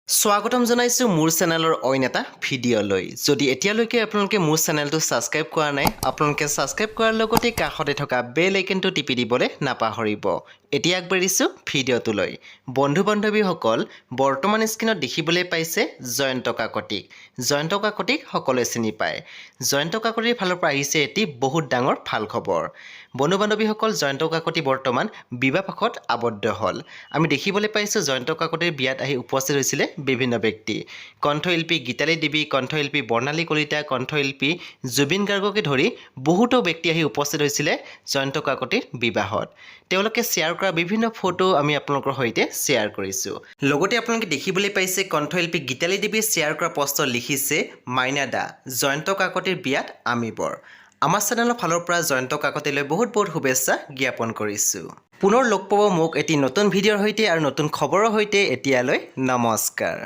স্বাগতম জনাইছো মোৰ চেনেলৰ অইন এটা ভিডিঅ'লৈ। যদি এতিয়ালৈকে আপোনালোকে মোৰ চেনেলটো ছাবস্ক্ৰাইব কৰা নাই, আপোনালোকে ছাবস্ক্ৰাইব কৰাৰ লগতে কাষতে থকা বেল আইকনটো টিপি দিবলৈ নাপাহৰিব। এতিয়া আগবাঢ়িছো ভিডিঅ'টোলৈ। বন্ধু-বান্ধৱীসকল, বৰ্তমান স্ক্ৰীনত দেখিবলৈ পাইছে জয়ন্ত কাকতিক। জয়ন্ত কাকতিক সকলোৱে চিনি পায়। জয়ন্ত কাকতিৰ ফালৰ পৰা আহিছে এটি বহুত ডাঙৰ ভাল খবৰ। বন্ধু-বান্ধৱীসকল, জয়ন্ত কাকতি বৰ্তমান বিবাহপাশত আবদ্ধ হ'ল। আমি দেখিবলৈ পাইছোঁ জয়ন্ত কাকতিৰ বিয়াত আহি উপস্থিত হৈছিলে বিভিন্ন ব্যক্তি। কণ্ঠশিল্পী গীতালি দেৱী, কণ্ঠশিল্পী বৰ্ণালী কলিতা, কণ্ঠশিল্পী জুবিন গাৰ্গকে ধৰি বহুতো ব্যক্তি আহি উপস্থিত হৈছিলে জয়ন্ত কাকতিৰ বিবাহত। তেওঁলোকে শ্বেয়াৰ কৰা বিভিন্ন ফটো আমি আপোনালোকৰ সৈতে শ্বেয়াৰ কৰিছোঁ। লগতে আপোনালোকে দেখিবলৈ পাইছে কণ্ঠশিল্পী গীতালি দেৱীয়ে শ্বেয়াৰ কৰা পষ্টত লিখিছে, মাইনা দা, জয়ন্ত কাকতিৰ বিয়াত আমি বৰ। আমাৰ চেনেলৰ ফালৰ পৰা জয়ন্ত কাকতিলৈ বহুত বহুত শুভেচ্ছা জ্ঞাপন কৰিছোঁ। পুনৰ লগ পাব মোক এটি নতুন ভিডিঅ'ৰ সৈতে আৰু নতুন খবৰৰ সৈতে। এতিয়ালৈ নমস্কাৰ।